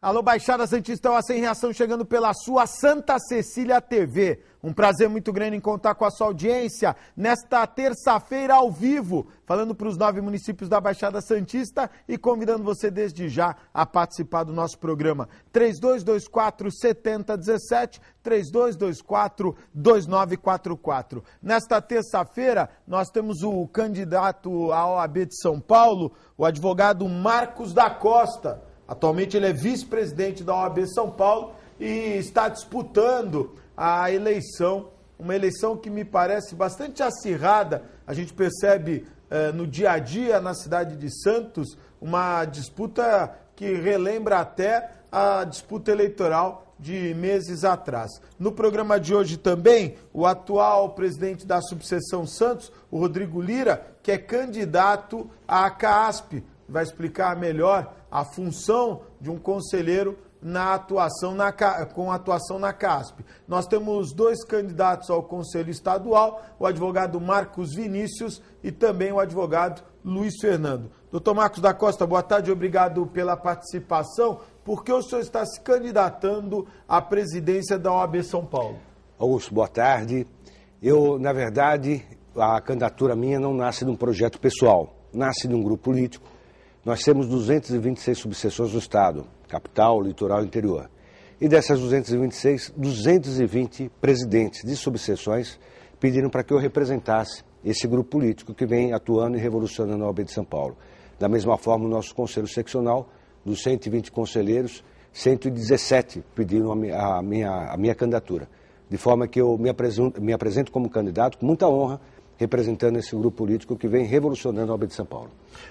Alô, Baixada Santista, o Sem Reação chegando pela sua Santa Cecília TV. Um prazer muito grande em contar com a sua audiência nesta terça-feira ao vivo, falando para os 9 municípios da Baixada Santista e convidando você desde já a participar do nosso programa. 3224-7017, 3224-2944. Nesta terça-feira, nós temos o candidato à OAB de São Paulo, o advogado Marcos da Costa. Atualmente ele é vice-presidente da OAB São Paulo e está disputando a eleição, uma eleição que me parece bastante acirrada. A gente percebe no dia a dia na cidade de Santos uma disputa que relembra até a disputa eleitoral de meses atrás. No programa de hoje também, o atual presidente da subseção Santos, o Rodrigo Lira, que é candidato à CASP, vai explicar melhor a função de um conselheiro com atuação na CASP. Nós temos 2 candidatos ao Conselho Estadual, o advogado Marcos Vinícius e também o advogado Luiz Fernando. Doutor Marcos da Costa, boa tarde, obrigado pela participação. Por que o senhor está se candidatando à presidência da OAB São Paulo? Augusto, boa tarde. Na verdade, a candidatura minha não nasce de um projeto pessoal, nasce de um grupo político. Nós temos 226 subseções no estado, capital, litoral e interior. E dessas 226, 220 presidentes de subseções pediram para que eu representasse esse grupo político que vem atuando e revolucionando a OAB de São Paulo. Da mesma forma, o nosso conselho seccional, dos 120 conselheiros, 117 pediram a minha candidatura. De forma que eu me apresento como candidato com muita honra, representando esse grupo político que vem revolucionando a OAB de São Paulo.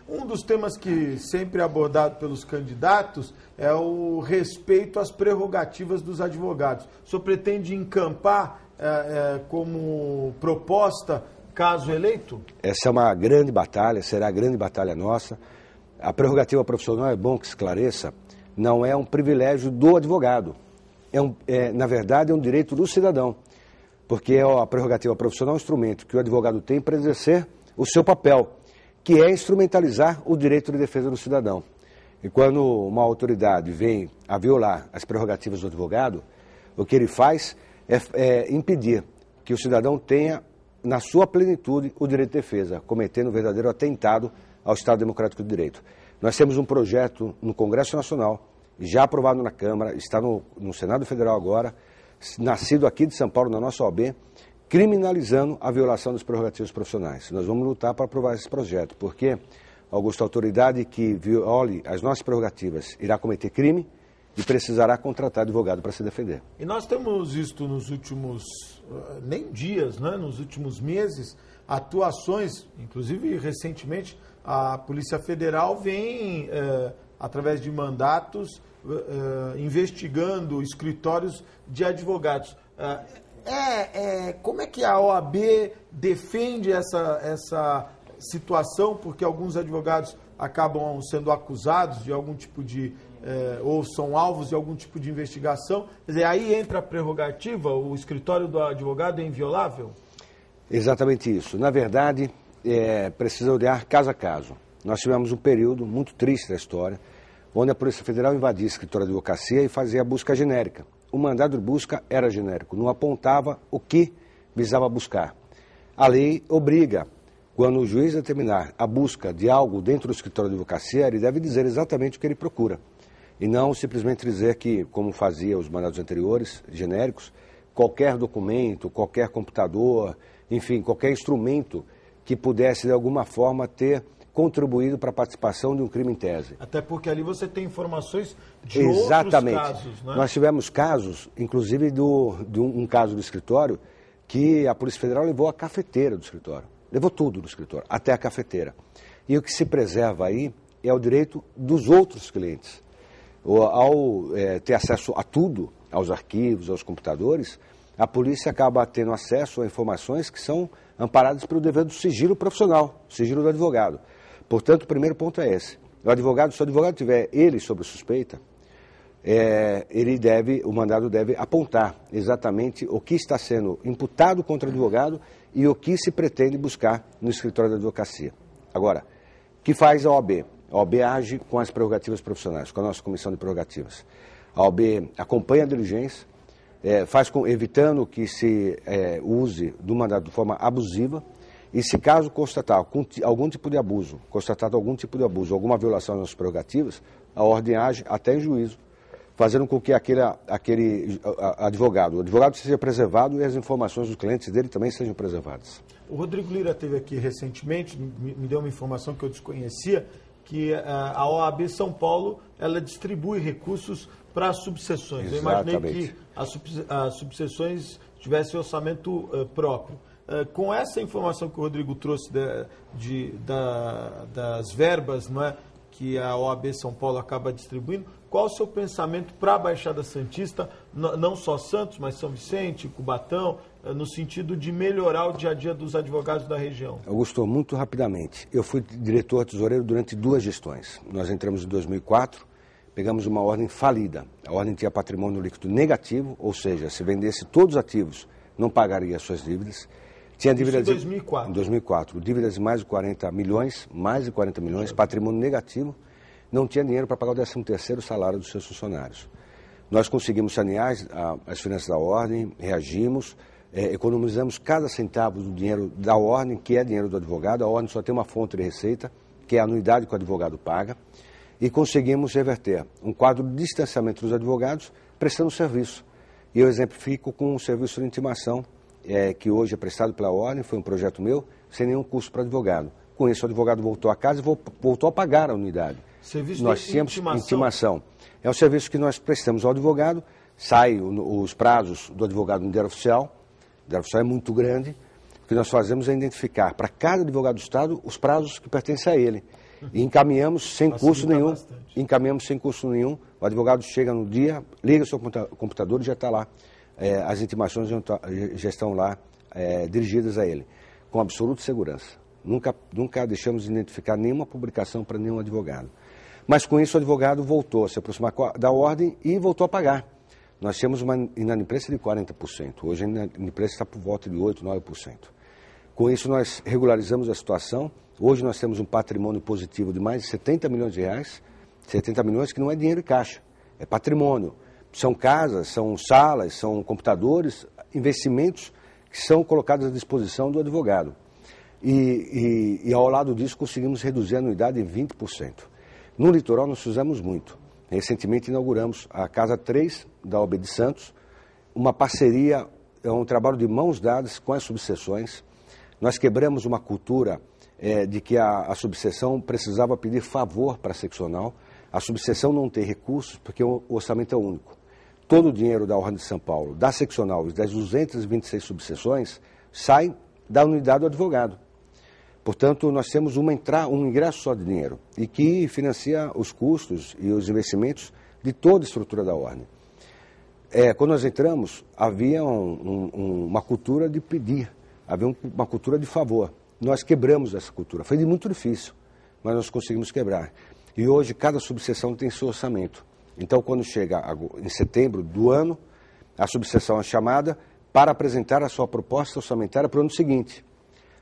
Um dos temas que sempre é abordado pelos candidatos é o respeito às prerrogativas dos advogados. O senhor pretende encampar como proposta, caso eleito? Essa é uma grande batalha, será a grande batalha nossa. A prerrogativa profissional, é bom que esclareça, não é um privilégio do advogado. Na verdade, é um direito do cidadão. Porque a prerrogativa profissional é um instrumento que o advogado tem para exercer o seu papel, que é instrumentalizar o direito de defesa do cidadão. E quando uma autoridade vem a violar as prerrogativas do advogado, o que ele faz é impedir que o cidadão tenha, na sua plenitude, o direito de defesa, cometendo um verdadeiro atentado ao Estado Democrático de Direito. Nós temos um projeto no Congresso Nacional, já aprovado na Câmara, está no Senado Federal agora, nascido aqui de São Paulo, na nossa OAB, criminalizando a violação das prerrogativas profissionais. Nós vamos lutar para aprovar esse projeto, porque, Augusto, a autoridade que viole as nossas prerrogativas irá cometer crime e precisará contratar advogado para se defender. E nós temos visto nos últimos, nem dias, né, nos últimos meses, atuações, inclusive recentemente, a Polícia Federal vem, através de mandatos, investigando escritórios de advogados. Como é que a OAB defende essa situação? Porque alguns advogados acabam sendo acusados de algum tipo de... ou são alvos de algum tipo de investigação. Quer dizer, aí entra a prerrogativa, o escritório do advogado é inviolável? Exatamente isso. Na verdade, precisa olhar caso a caso. Nós tivemos um período muito triste da história, onde a Polícia Federal invadia a escritório de advocacia e fazia a busca genérica. O mandado de busca era genérico, não apontava o que visava buscar. A lei obriga, quando o juiz determinar a busca de algo dentro do escritório de advocacia, ele deve dizer exatamente o que ele procura. E não simplesmente dizer que, como fazia os mandados anteriores, genéricos, qualquer documento, qualquer computador, enfim, qualquer instrumento que pudesse de alguma forma ter contribuído para a participação de um crime em tese. Até porque ali você tem informações de Exatamente. Outros casos, né? Nós tivemos casos, inclusive de um caso do escritório, que a Polícia Federal levou a cafeteira do escritório. Levou tudo do escritório, até a cafeteira. E o que se preserva aí é o direito dos outros clientes. Ao ter acesso a tudo, aos arquivos, aos computadores, a polícia acaba tendo acesso a informações que são amparadas pelo dever do sigilo profissional, sigilo do advogado. Portanto, o primeiro ponto é esse. Se o advogado tiver ele sob suspeita, o mandado deve apontar exatamente o que está sendo imputado contra o advogado e o que se pretende buscar no escritório da advocacia. Agora, o que faz a OAB? A OAB age com as prerrogativas profissionais, com a nossa comissão de prerrogativas. A OAB acompanha a diligência, evitando que se use do mandato de forma abusiva, e se caso constatado algum tipo de abuso, alguma violação das nossas prerrogativas, a ordem age até em juízo, fazendo com que aquele advogado seja preservado e as informações dos clientes dele também sejam preservadas. O Rodrigo Lira esteve aqui recentemente, me deu uma informação que eu desconhecia, que a OAB São Paulo, ela distribui recursos para as subseções. Exatamente. Eu imaginei que as subseções tivessem orçamento próprio. Com essa informação que o Rodrigo trouxe das verbas, não é, que a OAB São Paulo acaba distribuindo, qual o seu pensamento para a Baixada Santista, não só Santos, mas São Vicente, Cubatão, no sentido de melhorar o dia a dia dos advogados da região? Augusto, muito rapidamente. Eu fui diretor tesoureiro durante 2 gestões. Nós entramos em 2004, pegamos uma ordem falida. A ordem tinha patrimônio líquido negativo, ou seja, se vendesse todos os ativos, não pagaria as suas dívidas. Tinha dívidas em 2004. Em 2004. Dívidas de mais de 40 milhões, patrimônio negativo, não tinha dinheiro para pagar o 13º salário dos seus funcionários. Nós conseguimos sanear as finanças da ordem, reagimos, economizamos cada centavo do dinheiro da ordem, que é dinheiro do advogado. A ordem só tem uma fonte de receita, que é a anuidade que o advogado paga, e conseguimos reverter um quadro de distanciamento dos advogados prestando serviço. E eu exemplifico com o serviço de intimação, que hoje é prestado pela ordem, foi um projeto meu, sem nenhum custo para advogado. Com isso, o advogado voltou a casa e voltou a pagar a unidade. Serviço nós de tínhamos intimação. É um serviço que nós prestamos ao advogado, sai os prazos do advogado no Diário Oficial. O Diário Oficial é muito grande. O que nós fazemos é identificar para cada advogado do Estado os prazos que pertencem a ele. E encaminhamos sem custo nenhum. O advogado chega no dia, liga o seu computador e já está lá. As intimações já estão lá dirigidas a ele, com absoluta segurança. Nunca deixamos de identificar nenhuma publicação para nenhum advogado. Mas com isso o advogado voltou a se aproximar da ordem e voltou a pagar. Nós tínhamos uma inadimplência de 40%. Hoje a inadimplência está por volta de 8%, 9%. Com isso nós regularizamos a situação. Hoje nós temos um patrimônio positivo de mais de 70 milhões de reais. 70 milhões que não é dinheiro em caixa, é patrimônio. São casas, são salas, são computadores, investimentos que são colocados à disposição do advogado. E ao lado disso conseguimos reduzir a anuidade em 20%. No litoral nós fizemos muito. Recentemente inauguramos a Casa 3 da OAB de Santos, uma parceria, um trabalho de mãos dadas com as subseções. Nós quebramos uma cultura de que a subseção precisava pedir favor para a seccional. A subseção não tem recursos porque o orçamento é único. Todo o dinheiro da Ordem de São Paulo, da seccional e das 226 subseções sai da unidade do advogado. Portanto, nós temos um ingresso só de dinheiro e que financia os custos e os investimentos de toda a estrutura da ordem. Quando nós entramos, havia uma cultura de pedir, havia uma cultura de favor. Nós quebramos essa cultura. Foi muito difícil, mas nós conseguimos quebrar. E hoje cada subseção tem seu orçamento. Então, quando chega em setembro do ano, a subseção é chamada para apresentar a sua proposta orçamentária para o ano seguinte.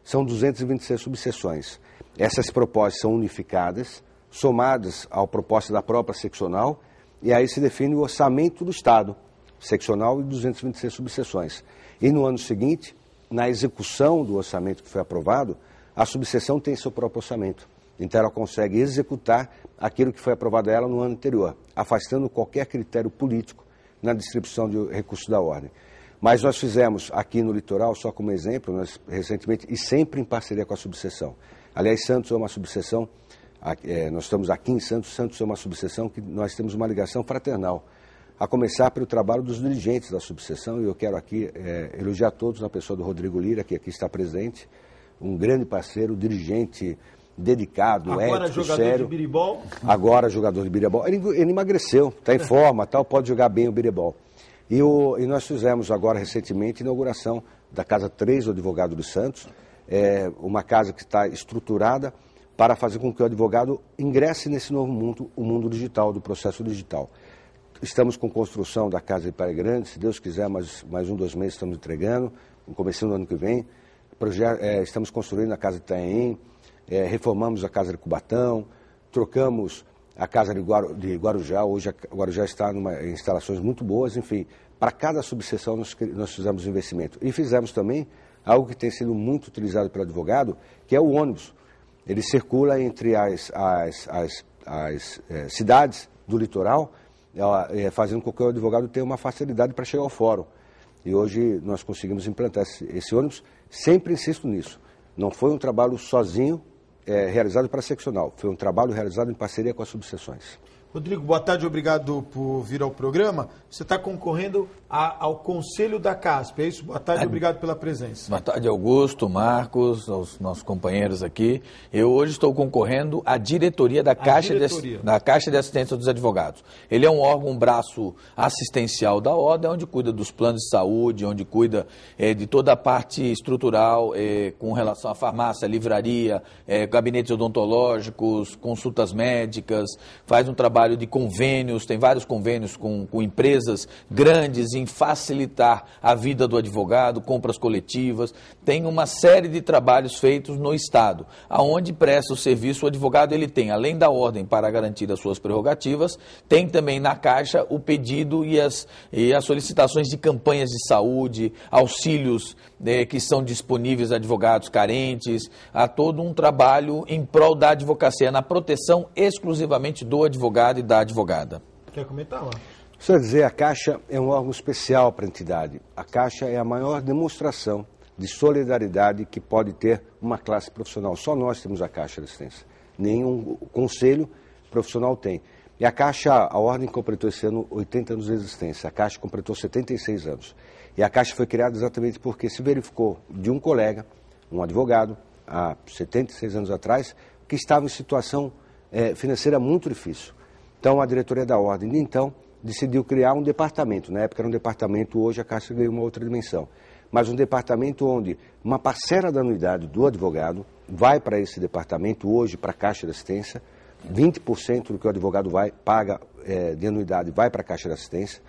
São 226 subseções. Essas propostas são unificadas, somadas à proposta da própria seccional, e aí se define o orçamento do Estado, seccional e 226 subseções. E no ano seguinte, na execução do orçamento que foi aprovado, a subseção tem seu próprio orçamento. Então ela consegue executar aquilo que foi aprovado a ela no ano anterior, afastando qualquer critério político na distribuição de recursos da ordem. Mas nós fizemos aqui no litoral, só como exemplo, nós recentemente, e sempre em parceria com a subseção. Aliás, Santos é uma subseção, nós estamos aqui em Santos, Santos é uma subseção que nós temos uma ligação fraternal, a começar pelo trabalho dos dirigentes da subseção, e eu quero aqui elogiar todos na pessoa do Rodrigo Lira, que aqui está presente, um grande parceiro, dirigente dedicado, agora ético, jogador sério. De biribol. Agora jogador de biribol. Ele emagreceu, está em forma, tal, pode jogar bem o biribol. E nós fizemos agora recentemente a inauguração da Casa 3 do Advogado dos Santos, uma casa que está estruturada para fazer com que o advogado ingresse nesse novo mundo, o mundo digital, do processo digital. Estamos com construção da Casa de Praia Grande, se Deus quiser, mais 1, 2 meses estamos entregando, no começo do ano que vem. Estamos construindo a Casa de Itanhaém, reformamos a Casa de Cubatão, trocamos a casa de Guarujá, hoje a Guarujá está em instalações muito boas, enfim, para cada subseção nós fizemos investimento. E fizemos também algo que tem sido muito utilizado pelo advogado, que é o ônibus. Ele circula entre as cidades do litoral, fazendo com que o advogado tenha uma facilidade para chegar ao fórum. E hoje nós conseguimos implantar esse ônibus, sempre insisto nisso. Não foi um trabalho sozinho realizado para a seccional, foi um trabalho realizado em parceria com as subseções. Rodrigo, boa tarde, obrigado por vir ao programa. Você está concorrendo ao Conselho da CASP, é isso? Boa tarde, obrigado pela presença. Boa tarde, Augusto, Marcos, aos nossos companheiros aqui. Eu hoje estou concorrendo à diretoria da Caixa de Assistência dos Advogados. Ele é um órgão, um braço assistencial da ordem, onde cuida dos planos de saúde, onde cuida de toda a parte estrutural com relação à farmácia, livraria, gabinetes odontológicos, consultas médicas, faz um trabalho de convênios, tem vários convênios com empresas grandes em facilitar a vida do advogado, compras coletivas, tem uma série de trabalhos feitos no Estado, aonde presta o serviço, o advogado ele tem, além da ordem para garantir as suas prerrogativas, tem também na Caixa o pedido e as solicitações de campanhas de saúde, auxílios que são disponíveis a advogados carentes, há todo um trabalho em prol da advocacia, na proteção exclusivamente do advogado e da advogada. Quer comentar, Marcos? Só dizer, a Caixa é um órgão especial para a entidade. A Caixa é a maior demonstração de solidariedade que pode ter uma classe profissional. Só nós temos a Caixa de Assistência. Nenhum conselho profissional tem. E a Caixa, a ordem completou esse ano 80 anos de existência. A Caixa completou 76 anos. E a Caixa foi criada exatamente porque se verificou de um colega, um advogado, há 76 anos atrás, que estava em situação financeira muito difícil. Então, a diretoria da ordem, então, decidiu criar um departamento. Na época era um departamento, hoje a Caixa ganhou uma outra dimensão. Mas um departamento onde uma parcela da anuidade do advogado vai para esse departamento, hoje para a Caixa de Assistência, 20% do que o advogado paga de anuidade vai para a Caixa de Assistência,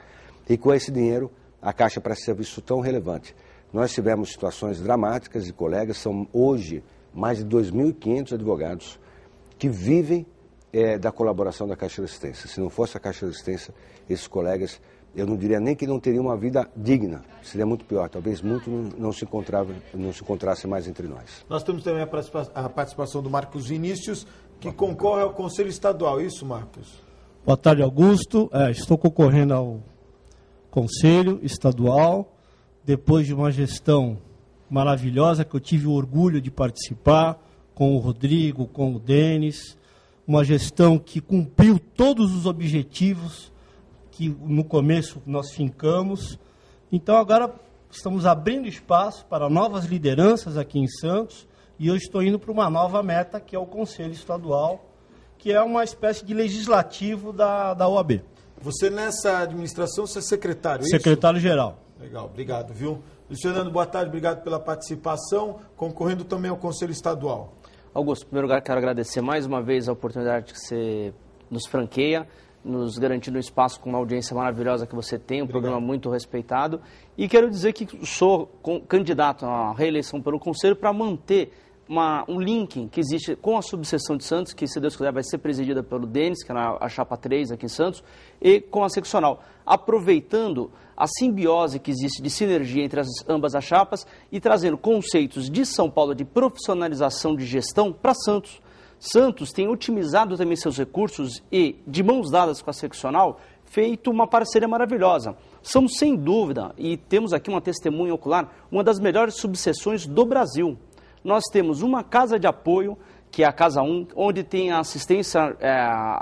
e com esse dinheiro a Caixa presta serviço tão relevante. Nós tivemos situações dramáticas de colegas, são hoje mais de 2.500 advogados que vivem da colaboração da Caixa de Assistência. Se não fosse a Caixa de Assistência, esses colegas, eu não diria nem que não teriam uma vida digna, seria muito pior, talvez muito não se encontrasse mais entre nós. Nós temos também a participação do Marcos Vinícius, que concorre ao Conselho Estadual, isso, Marcos? Boa tarde, Augusto. Estou concorrendo ao Conselho Estadual, depois de uma gestão maravilhosa, que eu tive o orgulho de participar, com o Rodrigo, com o Denis, uma gestão que cumpriu todos os objetivos que no começo nós fincamos. Então agora estamos abrindo espaço para novas lideranças aqui em Santos e eu estou indo para uma nova meta, que é o Conselho Estadual, que é uma espécie de legislativo da OAB. Você nessa administração, você é secretário, isso? Secretário-geral. Legal, obrigado, viu? Luiz Fernando, boa tarde, obrigado pela participação, concorrendo também ao Conselho Estadual. Augusto, em primeiro lugar, quero agradecer mais uma vez a oportunidade que você nos franqueia, nos garantindo um espaço com uma audiência maravilhosa que você tem, um programa muito respeitado. E quero dizer que sou candidato à reeleição pelo Conselho para manter um link que existe com a subseção de Santos, que, se Deus quiser, vai ser presidida pelo Denis, que é a chapa 3 aqui em Santos, e com a seccional, aproveitando a simbiose que existe de sinergia entre ambas as chapas e trazendo conceitos de São Paulo de profissionalização de gestão para Santos. Santos tem otimizado também seus recursos e, de mãos dadas com a seccional, feito uma parceria maravilhosa. Somos, sem dúvida, e temos aqui uma testemunha ocular, uma das melhores subseções do Brasil. Nós temos uma casa de apoio, que é a Casa 1, onde tem assistência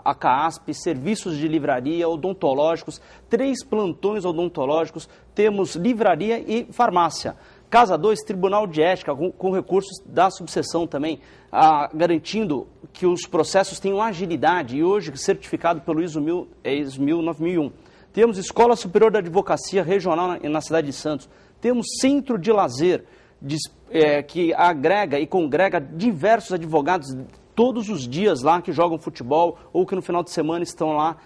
à CASP, serviços de livraria, odontológicos, 3 plantões odontológicos, temos livraria e farmácia. Casa 2, Tribunal de Ética, com recursos da subseção também, garantindo que os processos tenham agilidade e hoje certificado pelo ISO 9001. Temos Escola Superior da Advocacia Regional na cidade de Santos. Temos Centro de Lazer, que agrega e congrega diversos advogados todos os dias lá que jogam futebol ou que no final de semana estão lá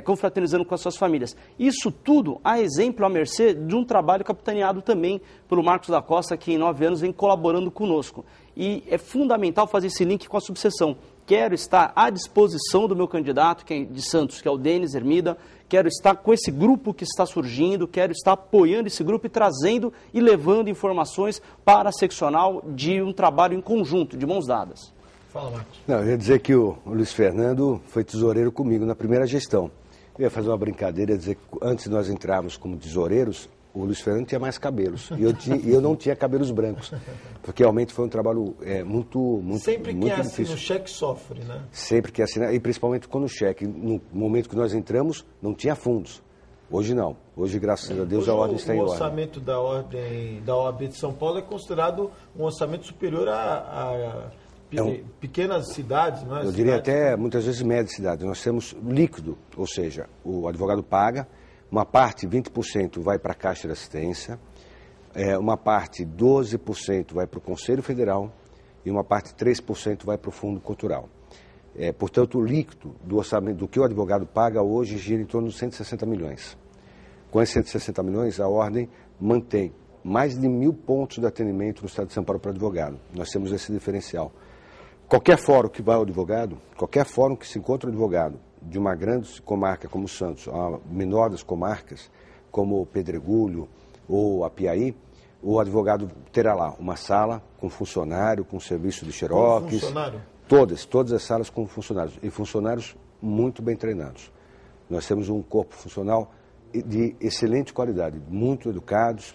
confraternizando com as suas famílias. Isso tudo a exemplo, à mercê de um trabalho capitaneado também pelo Marcos da Costa, que em 9 anos vem colaborando conosco. e é fundamental fazer esse link com a subseção. Quero estar à disposição do meu candidato, que é de Santos, que é o Denis Hermida, quero estar com esse grupo que está surgindo, quero estar apoiando esse grupo e trazendo e levando informações para a seccional de um trabalho em conjunto, de mãos dadas. Fala, Marcos. Não, eu ia dizer que o Luiz Fernando foi tesoureiro comigo na primeira gestão. Eu ia fazer uma brincadeira, ia dizer que antes de nós entrarmos como tesoureiros, o Luiz Fernando tinha mais cabelos. E eu não tinha cabelos brancos. Porque realmente foi um trabalho muito Sempre muito quem difícil. assina o cheque sofre, né? Sempre que assina, e principalmente quando o cheque, no momento que nós entramos, não tinha fundos. Hoje não. Hoje, graças a Deus, Hoje, a ordem está em o ordem. orçamento da OAB de São Paulo é considerado um orçamento superior a pequenas cidades, não é? Eu diria até, muitas vezes, médias cidades. Nós temos líquido, ou seja, o advogado paga, uma parte, 20%, vai para a Caixa de Assistência, uma parte, 12%, vai para o Conselho Federal e uma parte, 3%, vai para o Fundo Cultural. Portanto, o líquido do orçamento, do que o advogado paga hoje, gira em torno de 160 milhões. Com esses 160 milhões, a ordem mantém mais de 1.000 pontos de atendimento no estado de São Paulo para advogado. Nós temos esse diferencial. Qualquer fórum que vai ao advogado, qualquer fórum que se encontra o advogado de uma grande comarca como Santos, a menor das comarcas, como Pedregulho ou Apiaí, o advogado terá lá uma sala com funcionário, com serviço de xerox. Com funcionário? Todas as salas com funcionários, e funcionários muito bem treinados. Nós temos um corpo funcional de excelente qualidade, muito educados,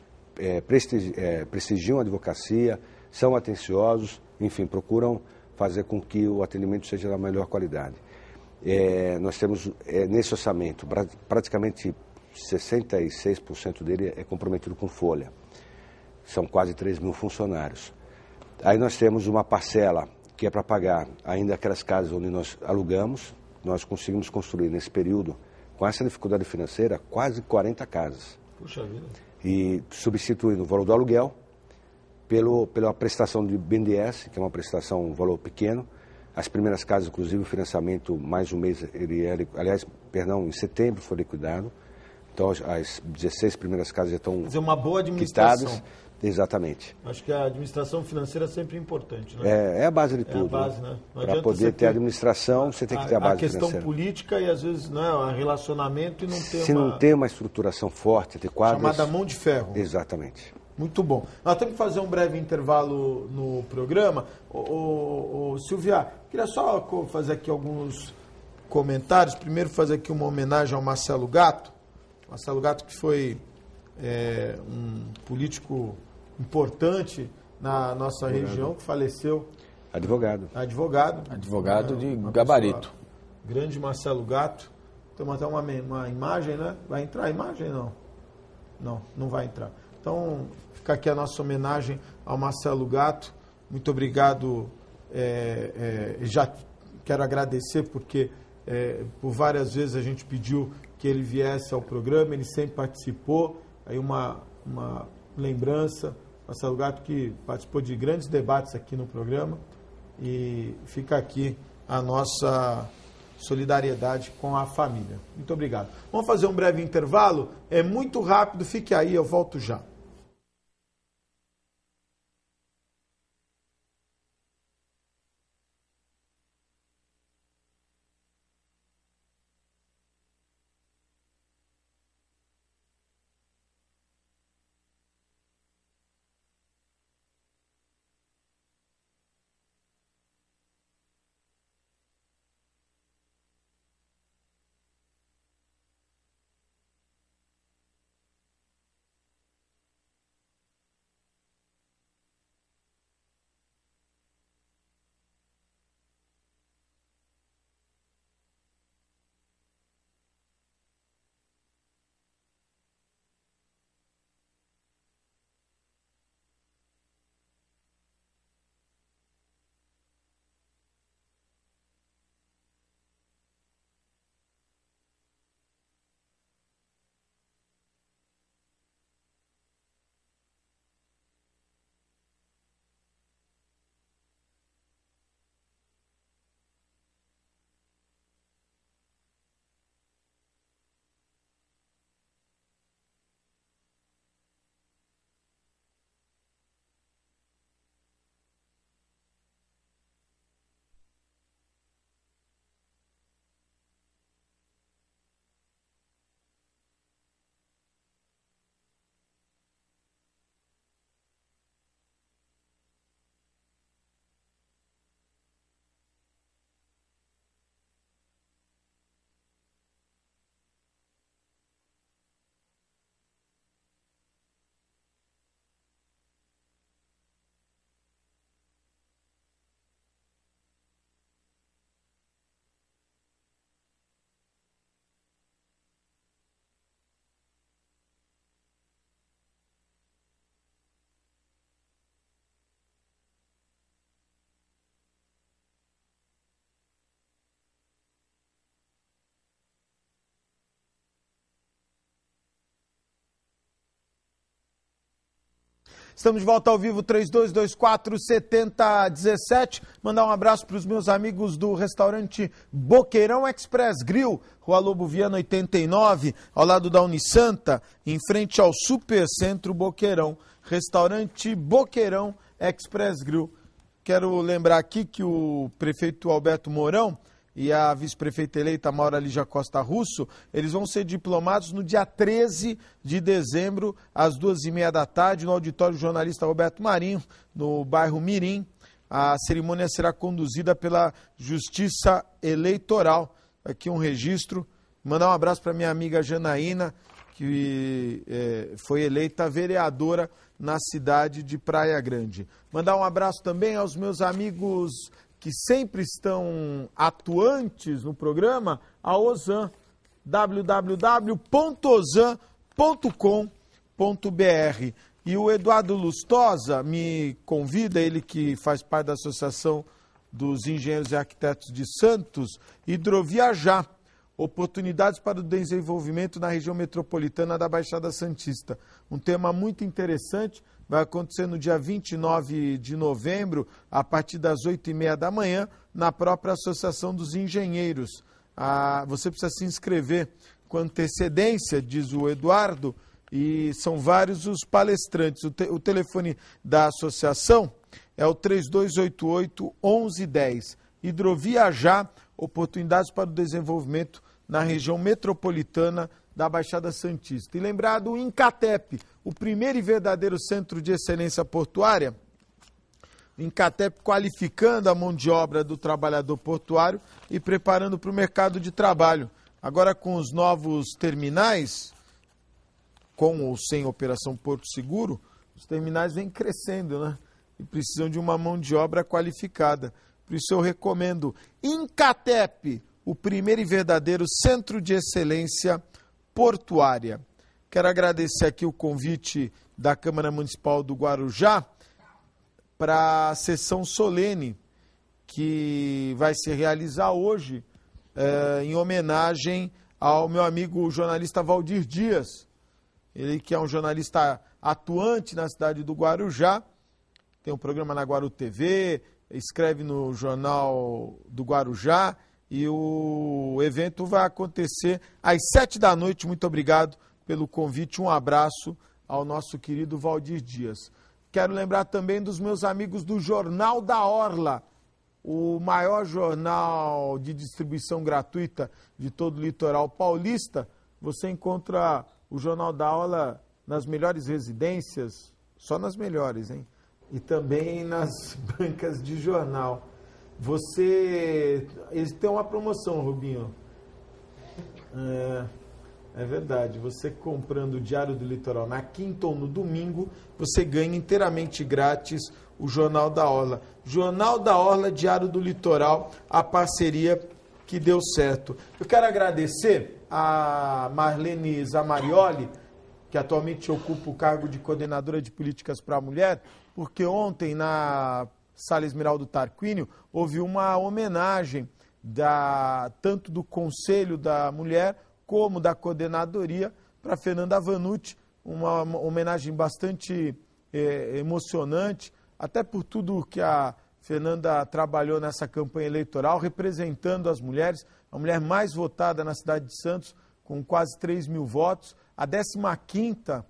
prestigiam a advocacia, são atenciosos, enfim, procuram fazer com que o atendimento seja da melhor qualidade. Nós temos, nesse orçamento, praticamente 66% dele é comprometido com folha. São quase 3.000 funcionários. Aí nós temos uma parcela que é para pagar ainda aquelas casas onde nós alugamos. Nós conseguimos construir nesse período, com essa dificuldade financeira, quase 40 casas. Puxa vida. E substituindo o valor do aluguel pela prestação de BNDES, que é uma prestação, um valor pequeno. As primeiras casas, inclusive, o financiamento, mais um mês, em setembro foi liquidado. Então, as 16 primeiras casas já estão fazer uma boa administração. Quitadas. Exatamente. Acho que a administração financeira é sempre importante, né? É a base de tudo. É a base, né? Para poder ter administração, você tem que ter a base financeira. A questão política e, às vezes, o relacionamento e não ter Se não tem uma estruturação forte, adequada... Chamada mão de ferro. Exatamente. Muito bom. Nós temos que fazer um breve intervalo no programa. Silvia, queria só fazer aqui alguns comentários. Primeiro, fazer aqui uma homenagem ao Marcelo Gatto. Marcelo Gatto, que foi um político importante na nossa região, que faleceu. Advogado. Advogado de gabarito. Grande Marcelo Gatto. Temos até uma imagem, né? Vai entrar a imagem? Não vai entrar. Então, fica aqui a nossa homenagem ao Marcelo Gatto. Muito obrigado. Já quero agradecer porque por várias vezes a gente pediu que ele viesse ao programa, ele sempre participou. Aí uma lembrança, Marcelo Gatto, que participou de grandes debates aqui no programa. E fica aqui a nossa solidariedade com a família. Muito obrigado. Vamos fazer um breve intervalo. É muito rápido, fique aí, eu volto já. Estamos de volta ao vivo, 3224-7017. Mandar um abraço para os meus amigos do restaurante Boqueirão Express Grill, Rua Lobo Viana 89, ao lado da Unisanta, em frente ao Supercentro Boqueirão. Restaurante Boqueirão Express Grill. Quero lembrar aqui que o prefeito Alberto Mourão e a vice-prefeita eleita Maura Lígia Costa Russo, eles vão ser diplomados no dia 13 de dezembro, às 2h30 da tarde, no auditório jornalista Roberto Marinho, no bairro Mirim. A cerimônia será conduzida pela Justiça Eleitoral. Aqui um registro. Mandar um abraço para minha amiga Janaína, que foi eleita vereadora na cidade de Praia Grande. Mandar um abraço também aos meus amigos que sempre estão atuantes no programa, a Ozan, www.ozan.com.br. E o Eduardo Lustosa me convida, ele que faz parte da Associação dos Engenheiros e Arquitetos de Santos, Hidroviajar, oportunidades para o desenvolvimento na região metropolitana da Baixada Santista. Um tema muito interessante. Vai acontecer no dia 29 de novembro, a partir das 8h30 da manhã, na própria Associação dos Engenheiros. Você precisa se inscrever com antecedência, diz o Eduardo, e são vários os palestrantes. O telefone da associação é o 3288-1110. Hidroviajar, oportunidades para o desenvolvimento na região metropolitana da Baixada Santista. E lembrar do Incatep, o primeiro e verdadeiro centro de excelência portuária. Incatep qualificando a mão de obra do trabalhador portuário e preparando para o mercado de trabalho. Agora com os novos terminais, com ou sem operação Porto Seguro, os terminais vêm crescendo, né? E precisam de uma mão de obra qualificada. Por isso eu recomendo Incatep, o primeiro e verdadeiro centro de excelência portuária. Quero agradecer aqui o convite da Câmara Municipal do Guarujá para a sessão solene que vai se realizar hoje em homenagem ao meu amigo jornalista Valdir Dias. Ele que é um jornalista atuante na cidade do Guarujá, tem um programa na Guaru TV, escreve no Jornal do Guarujá, e o evento vai acontecer às 7 da noite. Muito obrigado pelo convite. Um abraço ao nosso querido Valdir Dias. Quero lembrar também dos meus amigos do Jornal da Orla, o maior jornal de distribuição gratuita de todo o litoral paulista. Você encontra o Jornal da Orla nas melhores residências, só nas melhores, hein? E também nas bancas de jornal. Eles têm uma promoção, Rubinho. É verdade. Você comprando o Diário do Litoral na quinta ou no domingo, você ganha inteiramente grátis o Jornal da Orla. Jornal da Orla, Diário do Litoral, a parceria que deu certo. Eu quero agradecer a Marlene Zamarioli, que atualmente ocupa o cargo de coordenadora de políticas para a mulher, porque ontem na Sala Esmeraldo Tarquínio houve uma homenagem tanto do Conselho da Mulher como da coordenadoria para Fernanda Vanucci, uma homenagem bastante emocionante, até por tudo que a Fernanda trabalhou nessa campanha eleitoral, representando as mulheres, a mulher mais votada na cidade de Santos, com quase 3 mil votos, a 15ª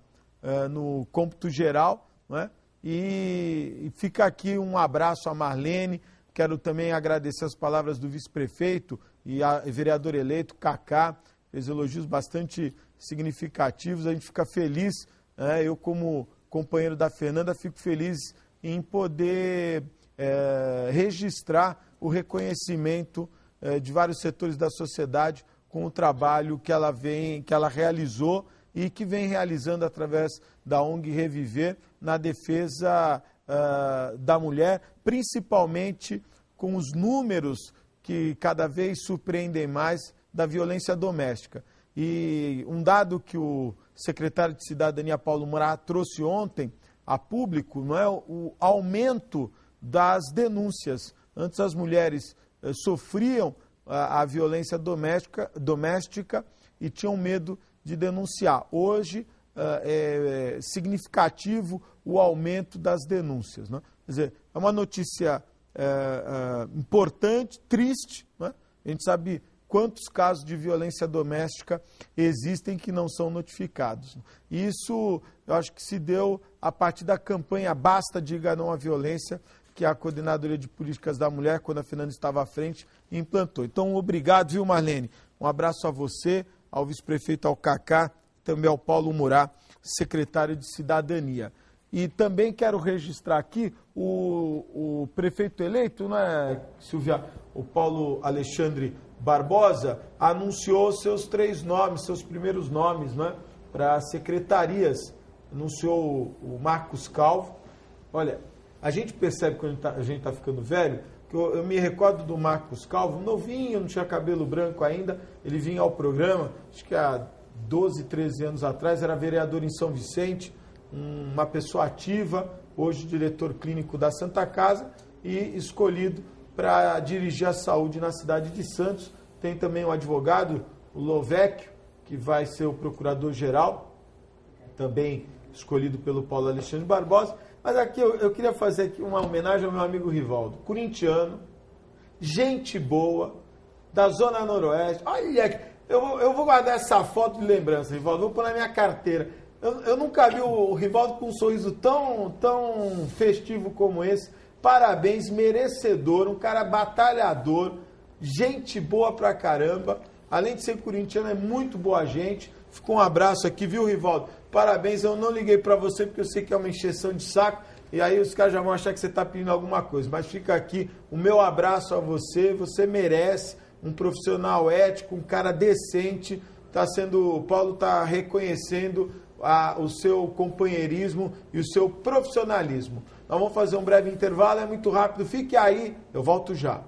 no cômputo geral, não é? E fica aqui um abraço a Marlene. Quero também agradecer as palavras do vice-prefeito e a vereador eleito, Cacá, fez elogios bastante significativos. A gente fica feliz, eu como companheiro da Fernanda, fico feliz em poder registrar o reconhecimento de vários setores da sociedade com o trabalho que ela realizou e que vem realizando através da ONG Reviver na defesa da mulher, principalmente com os números que cada vez surpreendem mais da violência doméstica. E um dado que o secretário de Cidadania, Paulo Moura, trouxe ontem a público, não é o aumento das denúncias. Antes as mulheres sofriam a violência doméstica e tinham medo de denunciar. Hoje significativo o aumento das denúncias. Né? Quer dizer, é uma notícia importante, triste. Né? A gente sabe quantos casos de violência doméstica existem que não são notificados. Isso, eu acho que se deu a partir da campanha Basta, Diga Não à Violência, que a Coordenadoria de Políticas da Mulher, quando a Fernanda estava à frente, implantou. Então, obrigado, viu, Marlene? Um abraço a você, ao vice-prefeito Alcacá, também ao Paulo Murá, secretário de Cidadania. E também quero registrar aqui o prefeito eleito, né, Silvia? O Paulo Alexandre Barbosa anunciou seus 3 nomes, seus primeiros nomes, né, para secretarias. Anunciou o Marcos Calvo. Olha, a gente percebe quando a gente está ficando velho, que eu me recordo do Marcos Calvo, novinho, não tinha cabelo branco ainda, ele vinha ao programa, acho que há 12, 13 anos atrás, era vereador em São Vicente, uma pessoa ativa, hoje diretor clínico da Santa Casa e escolhido para dirigir a saúde na cidade de Santos. Tem também o advogado, o Lovecchio, que vai ser o procurador-geral, também escolhido pelo Paulo Alexandre Barbosa. Mas aqui eu queria fazer aqui uma homenagem ao meu amigo Rivaldo, corintiano, gente boa, da Zona Noroeste. Olha, eu vou guardar essa foto de lembrança, Rivaldo, vou pôr na minha carteira. Eu nunca vi o Rivaldo com um sorriso tão festivo como esse. Parabéns, merecedor, um cara batalhador, gente boa pra caramba. Além de ser corintiano, é muito boa gente. Ficou um abraço aqui, viu, Rivaldo? Parabéns, eu não liguei pra você porque eu sei que é uma encheção de saco. E aí os caras já vão achar que você tá pedindo alguma coisa. Mas fica aqui o meu abraço a você. Você merece um profissional ético, um cara decente. O Paulo tá reconhecendo o seu companheirismo e o seu profissionalismo. Nós vamos fazer um breve intervalo, é muito rápido. Fique aí, eu volto já.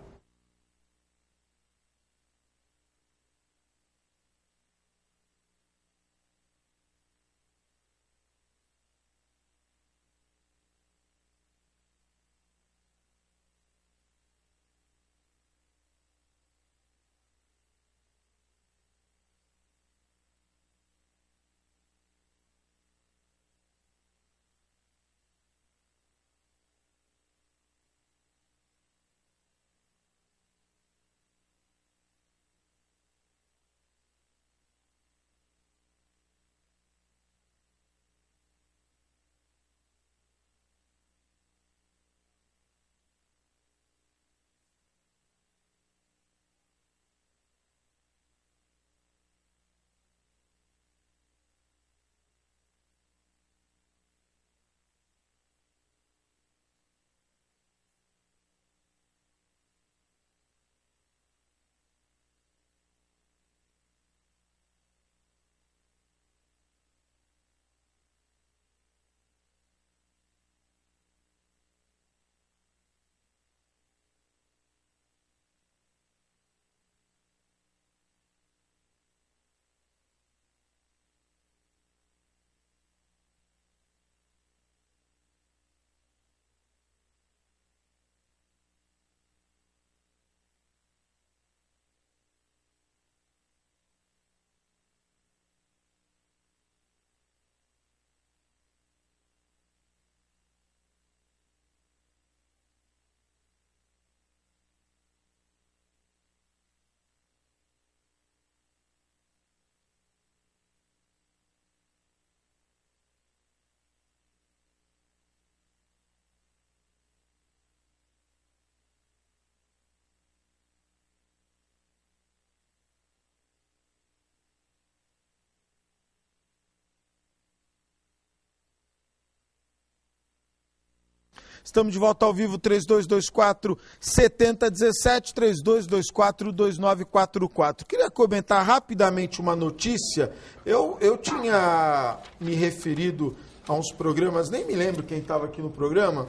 Estamos de volta ao vivo, 3224-7017, 3224-2944. Queria comentar rapidamente uma notícia. Eu tinha me referido a uns programas, nem me lembro quem estava aqui no programa.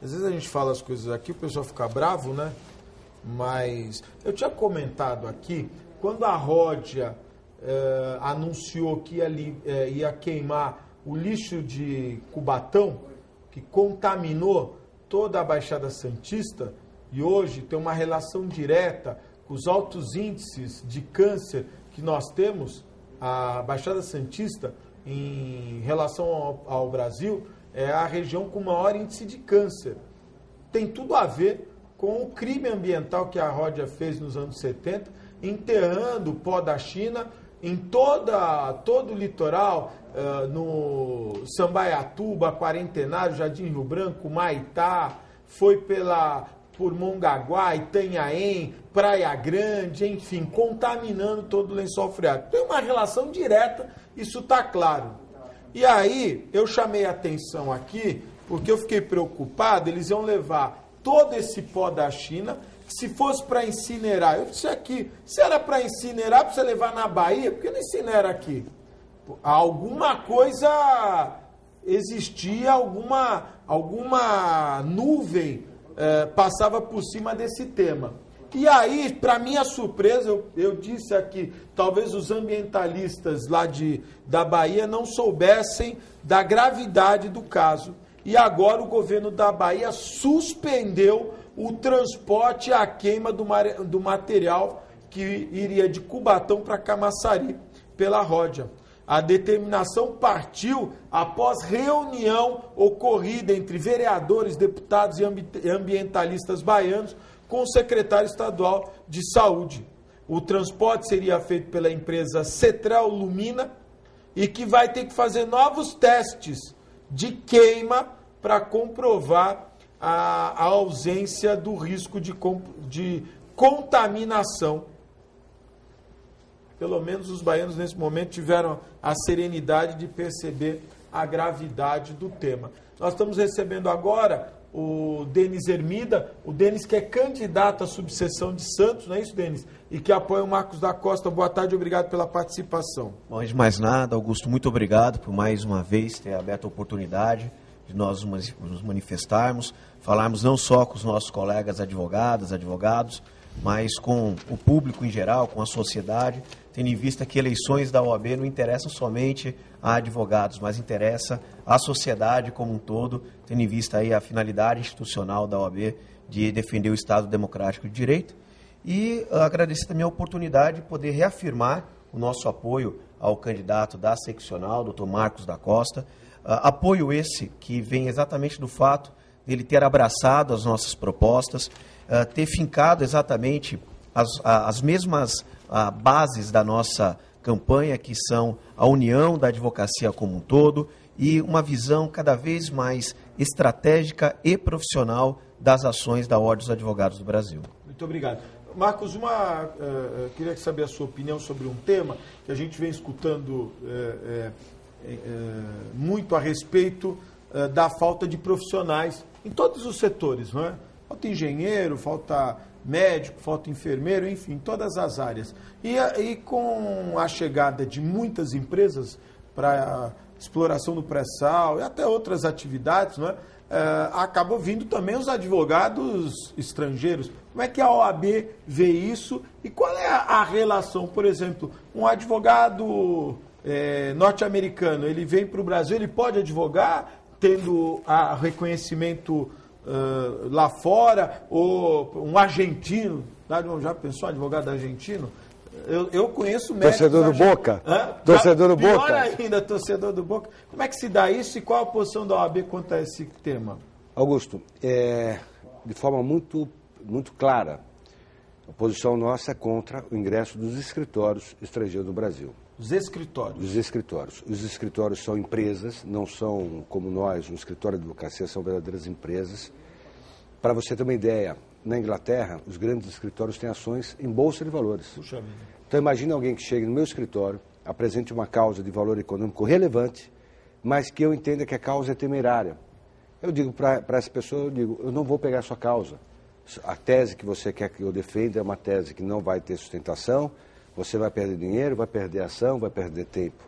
Às vezes a gente fala as coisas aqui, o pessoal fica bravo, né? Mas eu tinha comentado aqui, quando a Ródia anunciou que ia queimar o lixo de Cubatão, que contaminou toda a Baixada Santista e hoje tem uma relação direta com os altos índices de câncer que nós temos, a Baixada Santista em relação ao Brasil, é a região com maior índice de câncer. Tem tudo a ver com o crime ambiental que a Ródia fez nos anos 70, enterrando o pó da China em todo o litoral, no Sambaiatuba, Quarentenário, Jardim Rio Branco, Maitá, foi por Mongaguá, Itanhaém, Praia Grande, enfim, contaminando todo o lençol freático. Tem uma relação direta, isso está claro. E aí, eu chamei a atenção aqui, porque eu fiquei preocupado, eles iam levar todo esse pó da China, que se fosse para incinerar, eu disse aqui, se era para incinerar, para você levar na Bahia, por que não incinera aqui? Alguma coisa existia, alguma nuvem passava por cima desse tema. E aí, para minha surpresa, eu disse aqui, talvez os ambientalistas lá da Bahia não soubessem da gravidade do caso. E agora o governo da Bahia suspendeu o transporte e a queima do material que iria de Cubatão para Camaçari pela Ródia. A determinação partiu após reunião ocorrida entre vereadores, deputados e ambientalistas baianos com o secretário estadual de saúde. O transporte seria feito pela empresa Cetrel Lumina e que vai ter que fazer novos testes de queima para comprovar a ausência do risco de contaminação. Pelo menos os baianos nesse momento tiveram a serenidade de perceber a gravidade do tema. Nós estamos recebendo agora o Denis Hermida, o Denis que é candidato à subseção de Santos, não é isso, Denis? E que apoia o Marcos da Costa. Boa tarde, obrigado pela participação. Bom, antes de mais nada, Augusto, muito obrigado por mais uma vez ter aberto a oportunidade de nós nos manifestarmos, falarmos não só com os nossos colegas advogados, mas com o público em geral, com a sociedade, tendo em vista que eleições da OAB não interessam somente a advogados, mas interessa a sociedade como um todo, tendo em vista aí a finalidade institucional da OAB de defender o Estado Democrático de Direito. E agradecer também a oportunidade de poder reafirmar o nosso apoio ao candidato da seccional, Dr. Marcos da Costa. Apoio esse que vem exatamente do fato dele ter abraçado as nossas propostas, ter fincado exatamente as mesmas bases da nossa campanha, que são a união da advocacia como um todo e uma visão cada vez mais estratégica e profissional das ações da Ordem dos Advogados do Brasil. Muito obrigado. Marcos, queria saber a sua opinião sobre um tema que a gente vem escutando muito a respeito da falta de profissionais em todos os setores, não é? Falta engenheiro, falta médico, falta enfermeiro, enfim, todas as áreas. E com a chegada de muitas empresas para exploração do pré-sal e até outras atividades, não é? Acabam vindo também os advogados estrangeiros. Como é que a OAB vê isso e qual é a relação? Por exemplo, um advogado norte-americano, ele vem para o Brasil, ele pode advogar tendo reconhecimento lá fora, ou um argentino, já pensou advogado argentino? Eu conheço médicos... Torcedor do Boca? Torcedor do Boca? Pior ainda, torcedor do Boca. Como é que se dá isso e qual a posição da OAB quanto a esse tema? Augusto, de forma muito, muito clara, a posição nossa é contra o ingresso dos escritórios estrangeiros no Brasil. Os escritórios? Os escritórios. Os escritórios são empresas, não são como nós, um escritório de advocacia, são verdadeiras empresas. Para você ter uma ideia, na Inglaterra, os grandes escritórios têm ações em bolsa de valores. Puxa vida. Então imagine alguém que chegue no meu escritório, apresente uma causa de valor econômico relevante, mas que eu entenda que a causa é temerária. Eu digo para essa pessoa, eu não vou pegar a sua causa. A tese que você quer que eu defenda é uma tese que não vai ter sustentação, você vai perder dinheiro, vai perder ação, vai perder tempo.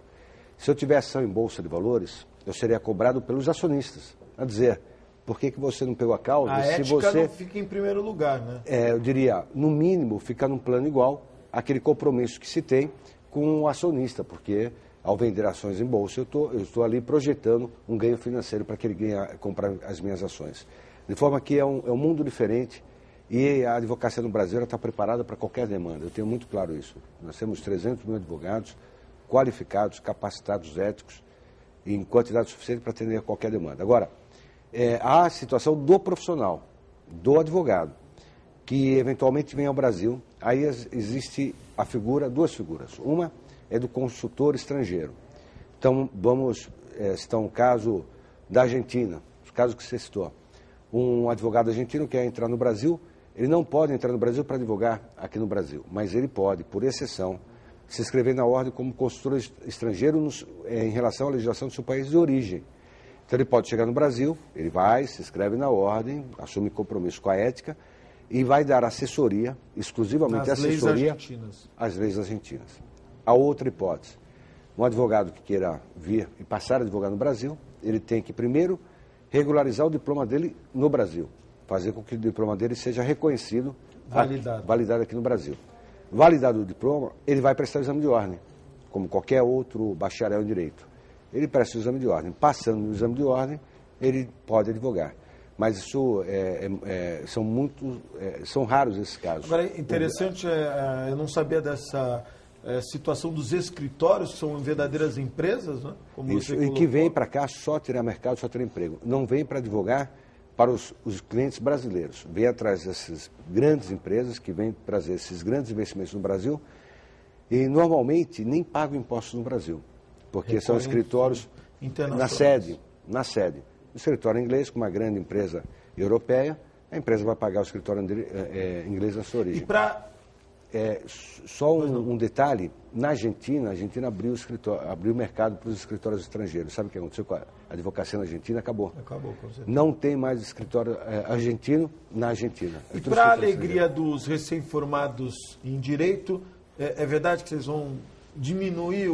Se eu tivesse ação em bolsa de valores, eu seria cobrado pelos acionistas, a dizer, por que você não pegou a causa? A se ética você não fica em primeiro lugar, né? Eu diria, no mínimo, ficar num plano igual àquele compromisso que se tem com o acionista, porque ao vender ações em bolsa, eu estou ali projetando um ganho financeiro para que ele comprar as minhas ações. De forma que é um mundo diferente e a advocacia no Brasil está preparada para qualquer demanda. Eu tenho muito claro isso. Nós temos 300 mil advogados qualificados, capacitados, éticos, em quantidade suficiente para atender a qualquer demanda. Agora, há a situação do profissional, do advogado, que eventualmente vem ao Brasil. Aí existe duas figuras. Uma é do consultor estrangeiro. Então, vamos citar um caso da Argentina, o caso que você citou. Um advogado argentino quer entrar no Brasil, ele não pode entrar no Brasil para advogar aqui no Brasil, mas ele pode, por exceção, se inscrever na ordem como consultor estrangeiro em relação à legislação do seu país de origem. Então, ele pode chegar no Brasil, ele vai, se inscreve na ordem, assume compromisso com a ética e vai dar assessoria, exclusivamente assessoria às leis argentinas. A outra hipótese, um advogado que queira vir e passar a advogar no Brasil, ele tem que primeiro regularizar o diploma dele no Brasil, fazer com que o diploma dele seja reconhecido, validado aqui no Brasil. Validado o diploma, ele vai prestar o exame de ordem, como qualquer outro bacharel em direito. Ele presta o exame de ordem. Passando no exame de ordem, ele pode advogar. Mas isso são raros esses casos. Agora, interessante, eu não sabia dessa situação dos escritórios, que são verdadeiras empresas, né? Como isso, e que vem para cá só tirar mercado, só tirar emprego. Não vem para advogar para os clientes brasileiros. Vem atrás dessas grandes empresas que vêm trazer esses grandes investimentos no Brasil e normalmente nem pagam impostos no Brasil, porque são escritórios na sede. O escritório inglês, com uma grande empresa europeia, a empresa vai pagar o escritório inglês na sua origem. E para... Só um detalhe, na Argentina, a Argentina abriu o mercado para os escritórios estrangeiros. Sabe o que aconteceu com a advocacia na Argentina? Acabou, com certeza. Não tem mais escritório argentino na Argentina. E para a alegria dos recém-formados em Direito, é verdade que vocês vão diminuir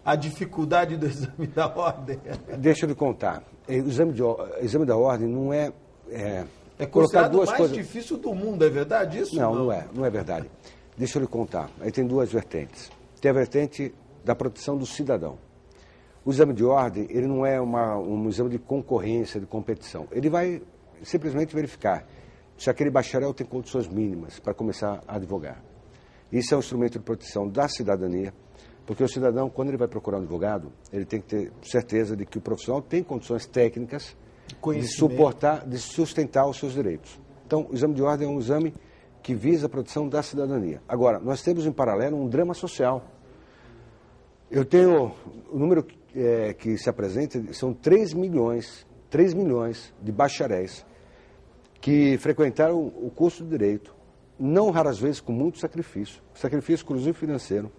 a dificuldade do exame da ordem? Deixa eu lhe contar. O exame da ordem não é... É considerado o mais difícil do mundo, é verdade isso? Não é verdade. Deixa eu lhe contar. Aí tem duas vertentes. Tem a vertente da proteção do cidadão. O exame de ordem, ele não é um exame de concorrência, de competição. Ele vai simplesmente verificar se aquele bacharel tem condições mínimas para começar a advogar. Isso é um instrumento de proteção da cidadania, porque o cidadão, quando ele vai procurar um advogado, ele tem que ter certeza de que o profissional tem condições técnicas de sustentar os seus direitos. Então, o exame de ordem é um exame que visa a proteção da cidadania. Agora, nós temos em paralelo um drama social. Eu tenho o número que se apresenta, são 3 milhões de bacharéis que frequentaram o curso de Direito, não raras vezes com muito sacrifício inclusive financeiro.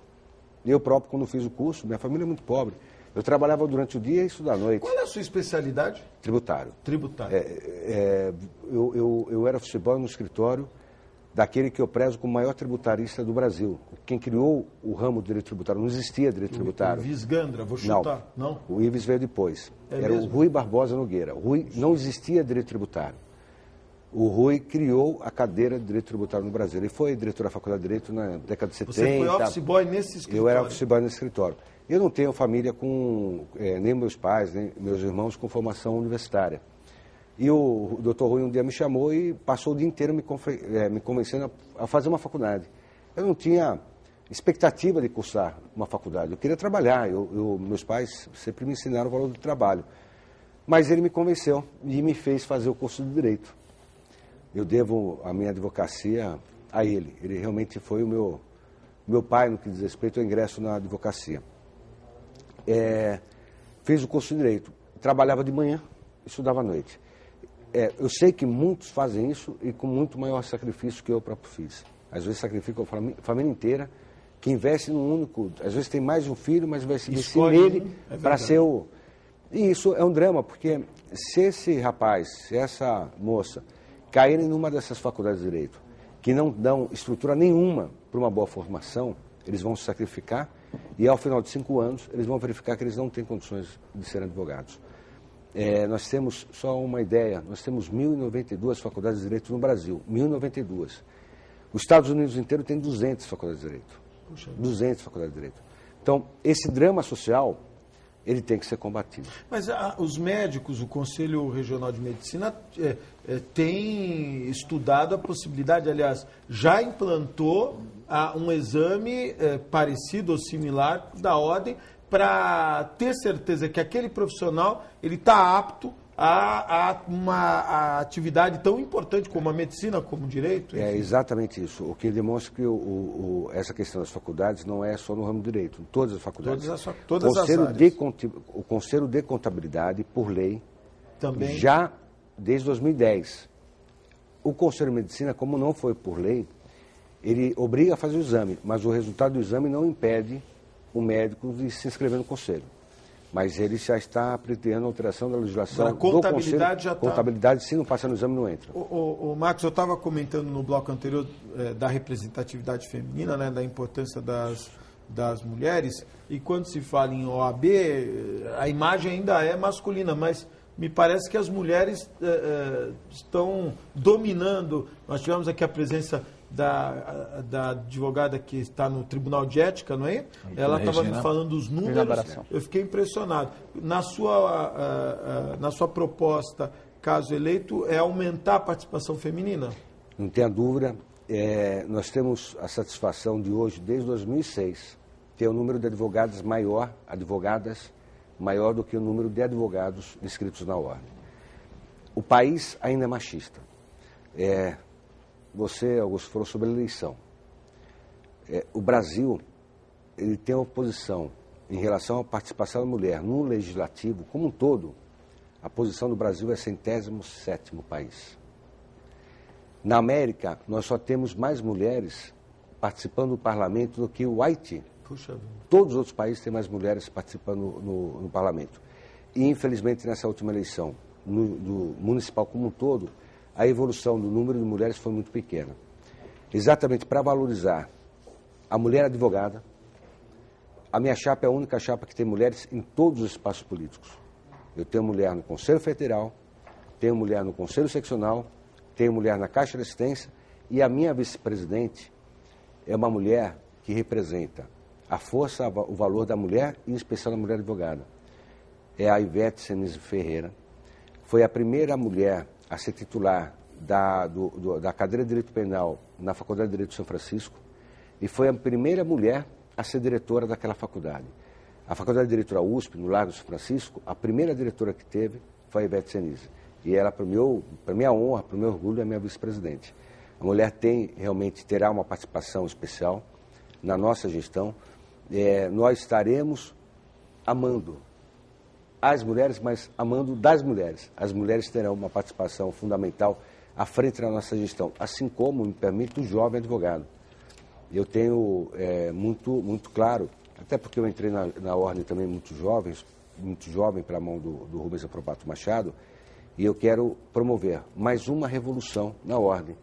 Eu próprio, quando fiz o curso, minha família é muito pobre, eu trabalhava durante o dia e estudava à noite. Qual é a sua especialidade? Tributário. Eu era office boy no escritório daquele que eu prezo como o maior tributarista do Brasil. Quem criou o ramo do direito tributário, não existia direito tributário. O Ives Gandra, vou chutar. Não. O Ives veio depois. Era mesmo? O Rui Barbosa Nogueira. Não existia direito tributário. O Rui criou a cadeira de direito tributário no Brasil. Ele foi diretor da Faculdade de Direito na década de 70. Você foi office boy nesse escritório? Eu era office boy nesse escritório. Eu não tenho família nem meus pais, nem meus irmãos com formação universitária. E o doutor Rui um dia me chamou e passou o dia inteiro me convencendo a fazer uma faculdade. Eu não tinha expectativa de cursar uma faculdade. Eu queria trabalhar. Meus pais sempre me ensinaram o valor do trabalho. Mas ele me convenceu e me fez fazer o curso de Direito. Eu devo a minha advocacia a ele. Ele realmente foi o meu pai no que diz respeito ao ingresso na advocacia. Fiz o curso de Direito. Trabalhava de manhã, estudava à noite. Eu sei que muitos fazem isso e com muito maior sacrifício que eu próprio fiz. Às vezes sacrificam a família inteira, que investe num único... Às vezes tem mais um filho, mas vai se investir nele para ser o... E isso é um drama, porque se esse rapaz, se essa moça caírem numa dessas faculdades de Direito, que não dão estrutura nenhuma para uma boa formação, eles vão se sacrificar e ao final de 5 anos eles vão verificar que eles não têm condições de serem advogados. Nós temos, só uma ideia, nós temos 1.092 faculdades de Direito no Brasil, 1.092. Os Estados Unidos inteiro tem 200 faculdades de Direito. Puxa. 200 faculdades de Direito. Então, esse drama social, ele tem que ser combatido. Mas os médicos, o Conselho Regional de Medicina tem estudado a possibilidade, aliás, já implantou um exame parecido ou similar da ordem para ter certeza que aquele profissional ele está apto a uma atividade tão importante como a medicina, como o direito? É exatamente isso. O que demonstra que essa questão das faculdades não é só no ramo do direito, em todas as faculdades. Todas as áreas. O Conselho de Contabilidade, por lei, também já desde 2010. O Conselho de Medicina, como não foi por lei, ele obriga a fazer o exame, mas o resultado do exame não impede o médico de se inscrever no Conselho. Mas ele já está pretendendo alteração da legislação do Conselho. Já tá... Contabilidade, se não passa no exame, não entra. O Marcos, eu estava comentando no bloco anterior da representatividade feminina, né, da importância das mulheres, e quando se fala em OAB, a imagem ainda é masculina, mas me parece que as mulheres estão dominando. Nós tivemos aqui a presença da advogada que está no Tribunal de Ética, não é? Ela estava me falando dos números, eu fiquei impressionado. Na sua proposta, caso eleito, é aumentar a participação feminina? Não tenha dúvida. Nós temos a satisfação de hoje, desde 2006, ter o número de advogadas maior do que o número de advogados inscritos na ordem. O país ainda é machista. Você, Augusto, falou sobre a eleição. O Brasil, ele tem uma posição em relação à participação da mulher no legislativo, como um todo. A posição do Brasil é 107º país. Na América, nós só temos mais mulheres participando do parlamento do que o Haiti. Puxa vida. Todos os outros países têm mais mulheres participando no parlamento. E, infelizmente, nessa última eleição, do municipal como um todo, a evolução do número de mulheres foi muito pequena. Exatamente para valorizar a mulher advogada, a minha chapa é a única chapa que tem mulheres em todos os espaços políticos. Eu tenho mulher no Conselho Federal, tenho mulher no Conselho Seccional, tenho mulher na Caixa de Assistência, e a minha vice-presidente é uma mulher que representa a força, o valor da mulher, e em especial da mulher advogada. É a Ivete Senise Ferreira. Foi a primeira mulher a ser titular da cadeira de Direito Penal na Faculdade de Direito de São Francisco, e foi a primeira mulher a ser diretora daquela faculdade. A Faculdade de Direito da USP, no Largo de São Francisco, a primeira diretora que teve foi a Ivete Senise. E ela, para minha honra, para o meu orgulho, é a minha vice-presidente. A mulher terá uma participação especial na nossa gestão. Nós estaremos amando as mulheres, mas amando das mulheres. As mulheres terão uma participação fundamental à frente da nossa gestão, assim como, me permite, o jovem advogado. Eu tenho muito claro, até porque eu entrei na ordem também muito jovem pela mão do Rubens Aprobato Machado, e eu quero promover mais uma revolução na ordem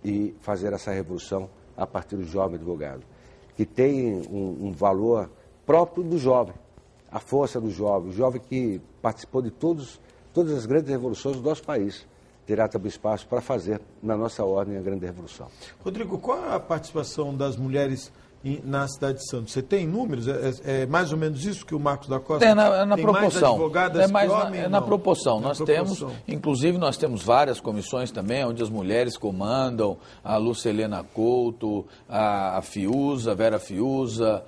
e fazer essa revolução a partir do jovem advogado, que tem um valor próprio do jovem, a força do jovem, o jovem que participou de todas as grandes revoluções do nosso país, terá também espaço para fazer na nossa ordem a grande revolução. Rodrigo, qual é a participação das mulheres na cidade de Santos? Você tem números? É mais ou menos isso que o Marcos da Costa na tem proporção. Mais advogadas que homens? Na proporção. Inclusive nós temos várias comissões também, onde as mulheres comandam, a Lucelena Couto, a Fiuza, a Vera Fiuza.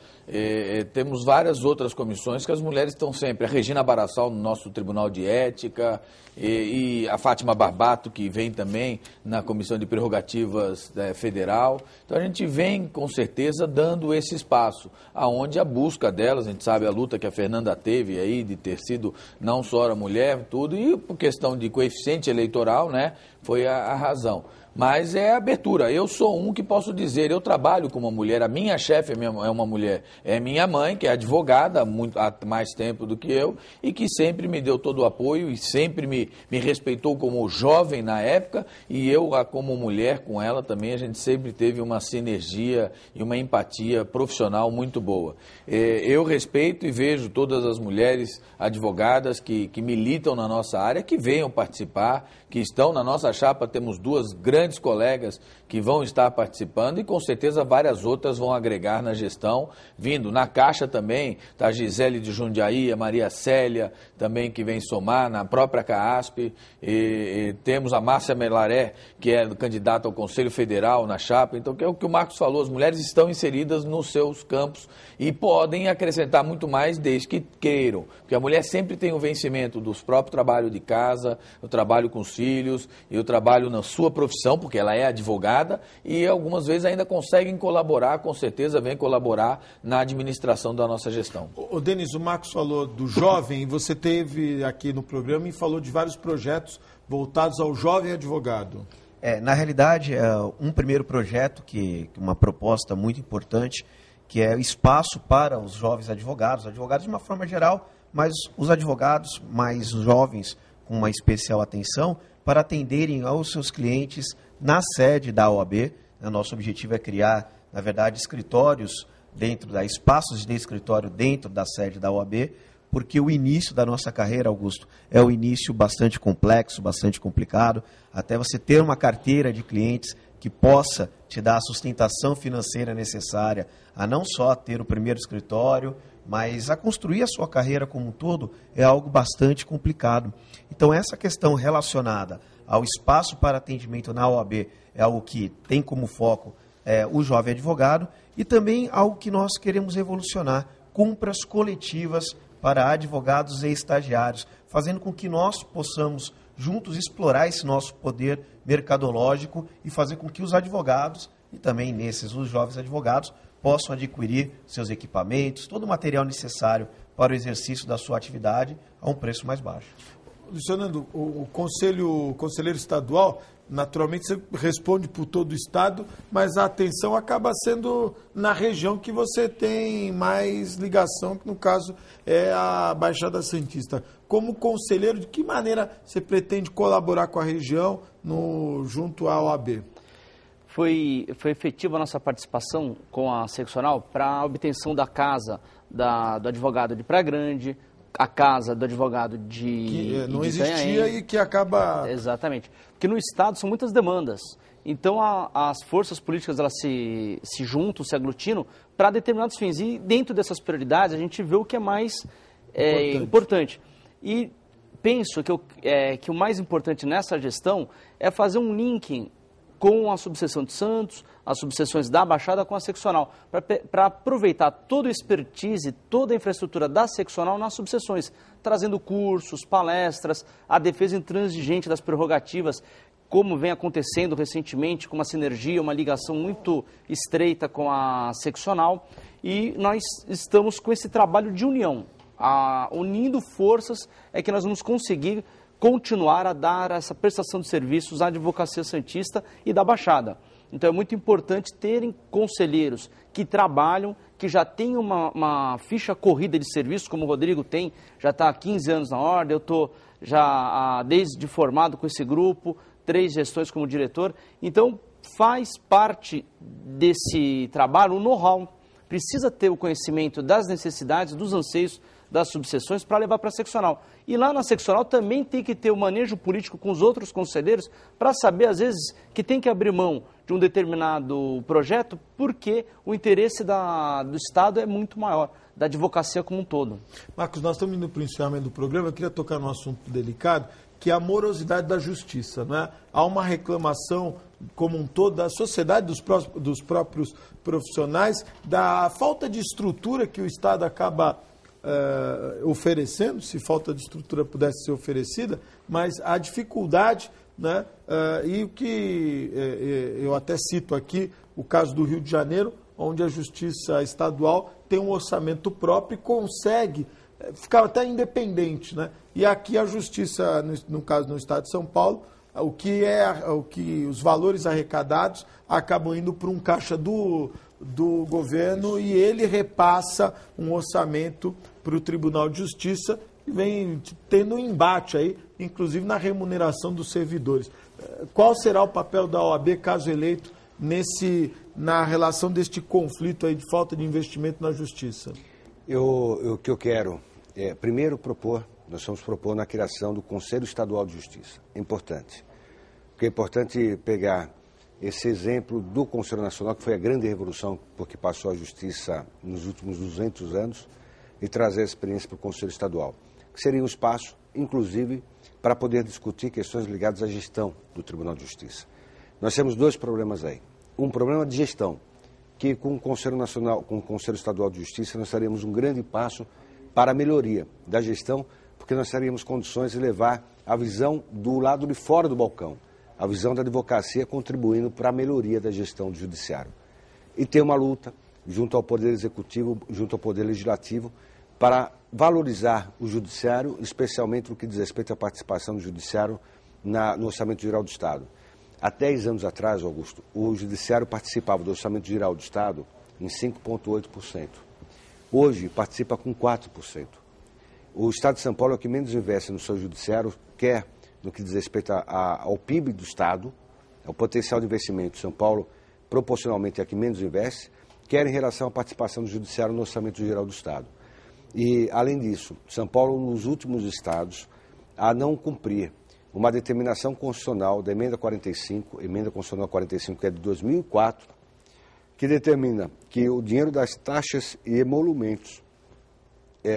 Temos várias outras comissões que as mulheres estão sempre. A Regina Barassal no nosso Tribunal de Ética e a Fátima Barbato, que vem também na Comissão de Prerrogativas Federal. Então a gente vem com certeza dando esse espaço, aonde a busca delas, a gente sabe a luta que a Fernanda teve aí de ter sido não só a mulher, tudo, e por questão de coeficiente eleitoral, né, foi a razão. Mas é abertura. Eu sou um que posso dizer, eu trabalho com uma mulher, a minha chefe é uma mulher, é minha mãe, que é advogada há mais tempo do que eu, e que sempre me deu todo o apoio e sempre me respeitou como jovem na época, e eu, como mulher, com ela também, a gente sempre teve uma sinergia e uma empatia profissional muito boa. Eu respeito e vejo todas as mulheres advogadas que militam na nossa área, que venham participar, que estão na nossa chapa, temos duas grandes grandes colegas que vão estar participando e com certeza várias outras vão agregar na gestão, vindo na Caixa também, tá a Gisele de Jundiaí, a Maria Célia também que vem somar, na própria CAASP, e temos a Márcia Melaré, que é candidata ao Conselho Federal na chapa, então que é o que o Marcos falou, as mulheres estão inseridas nos seus campos e podem acrescentar muito mais desde que queiram, porque a mulher sempre tem o vencimento dos próprios trabalhos de casa, o trabalho com os filhos e o trabalho na sua profissão, porque ela é advogada e algumas vezes ainda conseguem colaborar, com certeza vem colaborar na administração da nossa gestão. Ô Denis, o Marcos falou do jovem, e você teve aqui no programa e falou de vários projetos voltados ao jovem advogado. Na realidade, um primeiro projeto, uma proposta muito importante, que é o espaço para os jovens advogados de uma forma geral, mas os advogados mais jovens com uma especial atenção para atenderem aos seus clientes na sede da OAB. Nosso objetivo é criar, na verdade, escritórios espaços de escritório dentro da sede da OAB, porque o início da nossa carreira, Augusto, é um início bastante complexo, bastante complicado, até você ter uma carteira de clientes que possa te dar a sustentação financeira necessária a não só ter o primeiro escritório, mas a construir a sua carreira como um todo é algo bastante complicado. Então, essa questão relacionada ao espaço para atendimento na OAB é algo que tem como foco o jovem advogado e também algo que nós queremos revolucionar, compras coletivas para advogados e estagiários, fazendo com que nós possamos juntos explorar esse nosso poder mercadológico e fazer com que os advogados e também os jovens advogados possam adquirir seus equipamentos, todo o material necessário para o exercício da sua atividade a um preço mais baixo. Luciano, o conselheiro estadual, naturalmente você responde por todo o estado, mas a atenção acaba sendo na região que você tem mais ligação, que no caso é a Baixada Santista. Como conselheiro, de que maneira você pretende colaborar com a região junto à OAB? Foi efetiva a nossa participação com a seccional para a obtenção da casa do advogado de Praia Grande, a casa do advogado que não existia e que acaba... Exatamente. Porque no Estado são muitas demandas. Então, as forças políticas elas se juntam, se aglutinam para determinados fins. E dentro dessas prioridades, a gente vê o que é mais importante. E penso que o mais importante nessa gestão é fazer um linking com a subseção de Santos, as subseções da Baixada com a seccional, para aproveitar toda a expertise, toda a infraestrutura da seccional nas subseções, trazendo cursos, palestras, a defesa intransigente das prerrogativas, como vem acontecendo recentemente, com uma sinergia, uma ligação muito estreita com a seccional, e nós estamos com esse trabalho de união, unindo forças é que nós vamos conseguir continuar a dar essa prestação de serviços à advocacia santista e da Baixada. Então é muito importante terem conselheiros que trabalham, que já têm uma ficha corrida de serviço, como o Rodrigo tem, já está há 15 anos na ordem, eu estou já desde formado com esse grupo, 3 gestões como diretor. Então faz parte desse trabalho o know-how. Precisa ter o conhecimento das necessidades, dos anseios das subseções para levar para a seccional. E lá na seccional também tem que ter o manejo político com os outros conselheiros para saber, às vezes, que tem que abrir mão de um determinado projeto porque o interesse do Estado é muito maior, da advocacia como um todo. Marcos, nós estamos indo para o encerramento do programa. Eu queria tocar num assunto delicado, que é a morosidade da justiça, né? Há uma reclamação como um todo da sociedade, dos próprios profissionais, da falta de estrutura que o Estado acaba oferecendo, se falta de estrutura pudesse ser oferecida, mas a dificuldade, né? E o que eu até cito aqui, o caso do Rio de Janeiro, onde a Justiça Estadual tem um orçamento próprio e consegue ficar até independente, né? E aqui a Justiça, no caso no Estado de São Paulo, o que os valores arrecadados acabam indo para um caixa do governo e ele repassa um orçamento para o Tribunal de Justiça e vem tendo um embate aí, inclusive na remuneração dos servidores. Qual será o papel da OAB, caso eleito, na relação deste conflito aí de falta de investimento na Justiça? O que eu quero é, primeiro, nós vamos propor na criação do Conselho Estadual de Justiça. É importante. porque é importante pegar esse exemplo do Conselho Nacional, que foi a grande revolução, porque passou a justiça nos últimos 200 anos, e trazer a experiência para o Conselho Estadual, que seria um espaço, inclusive, para poder discutir questões ligadas à gestão do Tribunal de Justiça. Nós temos dois problemas aí. Um problema de gestão, que com o Conselho Nacional, com o Conselho Estadual de Justiça, nós teríamos um grande passo para a melhoria da gestão, porque nós teríamos condições de levar a visão do lado de fora do balcão, a visão da advocacia contribuindo para a melhoria da gestão do judiciário. E tem uma luta junto ao Poder Executivo, junto ao Poder Legislativo, para valorizar o judiciário, especialmente no que diz respeito à participação do judiciário no Orçamento Geral do Estado. Há 10 anos atrás, Augusto, o judiciário participava do Orçamento Geral do Estado em 5,8%. Hoje participa com 4%. O Estado de São Paulo é o que menos investe no seu judiciário, quer no que diz respeito ao PIB do Estado, ao potencial de investimento de São Paulo, proporcionalmente é a que menos investe, quer em relação à participação do judiciário no Orçamento Geral do Estado. E, além disso, São Paulo, nos últimos estados, a não cumprir uma determinação constitucional da Emenda 45, Emenda Constitucional 45, que é de 2004, que determina que o dinheiro das taxas e emolumentos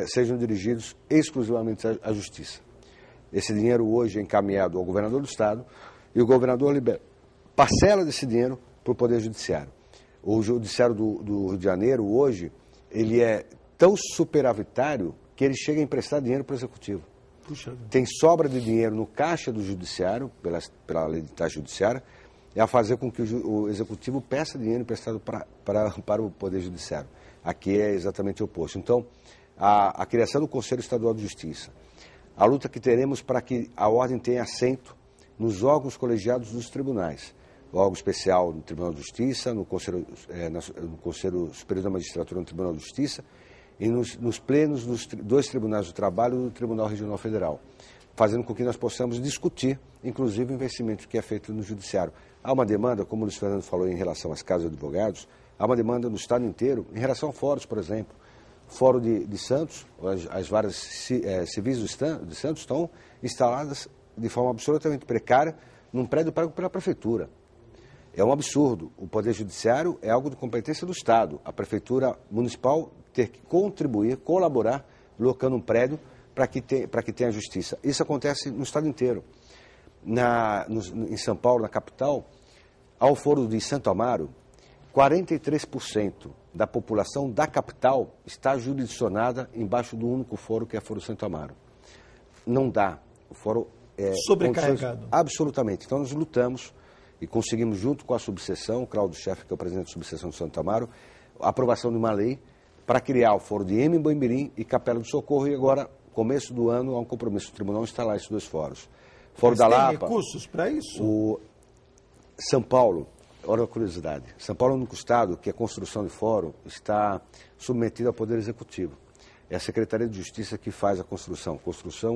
sejam dirigidos exclusivamente à Justiça. Esse dinheiro hoje é encaminhado ao governador do Estado e o governador libera parcela desse dinheiro para o Poder Judiciário. O Judiciário do Rio de Janeiro, hoje, ele é tão superavitário que ele chega a emprestar dinheiro para o Executivo. Puxa. Tem sobra de dinheiro no caixa do Judiciário, pela lei de taxa judiciária, é a fazer com que o Executivo peça dinheiro emprestado para o Poder Judiciário. Aqui é exatamente o oposto. Então, a criação do Conselho Estadual de Justiça, a luta que teremos para que a ordem tenha assento nos órgãos colegiados dos tribunais, o órgão especial no Tribunal de Justiça, no Conselho Superior da Magistratura no Tribunal de Justiça e nos plenos dos dois tribunais do trabalho e do Tribunal Regional Federal, fazendo com que nós possamos discutir, inclusive, o investimento que é feito no Judiciário. Há uma demanda, como o Luiz Fernando falou em relação às casas de advogados, há uma demanda no Estado inteiro em relação a fóruns, por exemplo. O Fórum de Santos, as varas civis de Santos estão instaladas de forma absolutamente precária num prédio pago pela Prefeitura. É um absurdo. O Poder Judiciário é algo de competência do Estado. A Prefeitura Municipal ter que contribuir, colaborar, locando um prédio para que tenha justiça. Isso acontece no Estado inteiro. Em São Paulo, na capital, ao Foro de Santo Amaro, 43% da população da capital está jurisdicionada embaixo do único foro, que é o Foro Santo Amaro. Não dá. O foro é sobrecarregado. Absolutamente. Então, nós lutamos e conseguimos, junto com a subseção, o Cláudio Chefe, que é o presidente da subseção de Santo Amaro, a aprovação de uma lei para criar o Foro de Eme-Boimirim e Capela do Socorro, e agora, começo do ano, há um compromisso do tribunal instalar esses dois fóruns. Foro da Lapa. Tem recursos para isso? O São Paulo, olha a curiosidade, São Paulo é o único estado que a construção de fórum está submetida ao Poder Executivo. É a Secretaria de Justiça que faz a construção,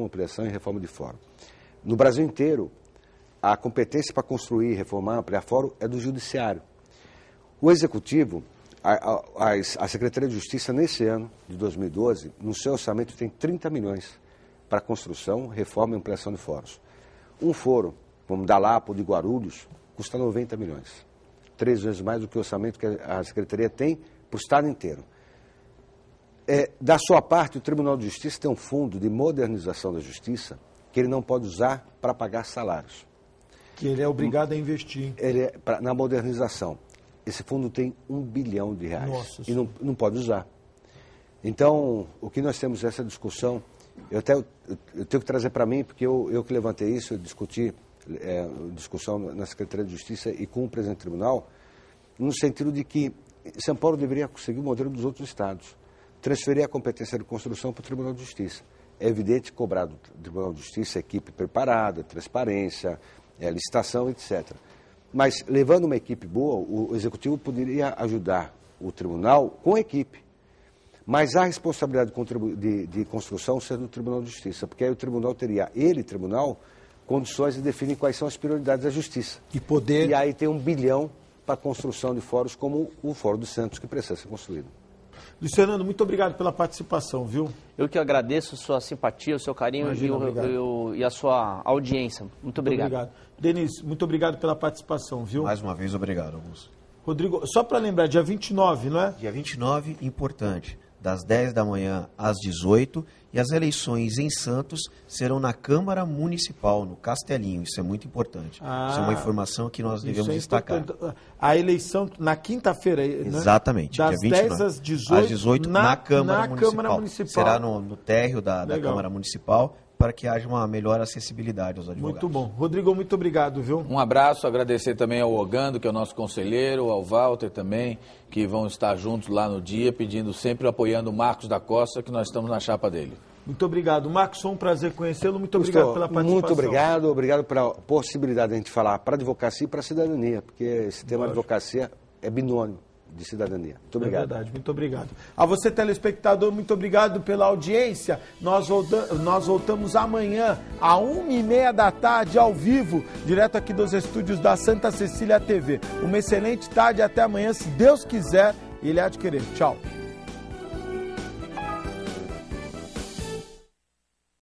ampliação e reforma de fórum. No Brasil inteiro, a competência para construir, reformar, ampliar fórum é do Judiciário. O Executivo, a Secretaria de Justiça, nesse ano de 2012, no seu orçamento tem 30 milhões para construção, reforma e ampliação de fóruns. Um foro, como da Lapa ou de Guarulhos, custa 90 milhões. 3 vezes mais do que o orçamento que a Secretaria tem para o Estado inteiro. Da sua parte, o Tribunal de Justiça tem um fundo de modernização da Justiça que ele não pode usar para pagar salários. Que ele é obrigado a investir. Na modernização. Esse fundo tem R$1 bilhão. Nossa, e não pode usar. Então, o que nós temos essa discussão, eu tenho que trazer para mim, porque eu que levantei isso, eu discuti discussão na Secretaria de Justiça e com o presidente do tribunal, no sentido de que São Paulo deveria seguir o modelo dos outros estados, transferir a competência de construção para o Tribunal de Justiça. É evidente cobrar do Tribunal de Justiça equipe preparada, transparência, licitação, etc. Mas, levando uma equipe boa, o Executivo poderia ajudar o Tribunal com a equipe. Mas a responsabilidade de construção ser do Tribunal de Justiça, porque aí o Tribunal teria, Tribunal, condições de definir quais são as prioridades da Justiça. E aí tem R$1 bilhão para a construção de fóruns como o Fórum dos Santos, que precisa ser construído. Luiz muito obrigado pela participação, viu? Eu que agradeço a sua simpatia, o seu carinho. Imagina, e a sua audiência. Muito obrigado. Denis, muito obrigado pela participação, viu? Mais uma vez, obrigado, Augusto. Rodrigo, só para lembrar, dia 29, não é? Dia 29, importante, das 10 da manhã às 18, e as eleições em Santos serão na Câmara Municipal, no Castelinho. Isso é muito importante. Isso é uma informação que nós devemos destacar. A eleição na quinta-feira, né? Exatamente. Das dia 29, 10 às 18 na Câmara Municipal. Será no térreo da Câmara Municipal, para que haja uma melhor acessibilidade aos advogados. Muito bom. Rodrigo, muito obrigado, viu? Um abraço, agradecer também ao Ogando, que é o nosso conselheiro, ao Walter também, que vão estar juntos lá no dia, pedindo sempre, apoiando o Marcos da Costa, que nós estamos na chapa dele. Muito obrigado. Marcos, foi um prazer conhecê-lo. Muito obrigado pela participação. Muito obrigado pela possibilidade de a gente falar para a advocacia e para a cidadania, porque esse tema de advocacia é binômio de cidadania. Muito obrigado. É verdade, muito obrigado. A você, telespectador, muito obrigado pela audiência. Nós voltamos amanhã, às 1h30 da tarde, ao vivo, direto aqui dos estúdios da Santa Cecília TV. Uma excelente tarde, até amanhã, se Deus quiser, e Ele há de querer. Tchau.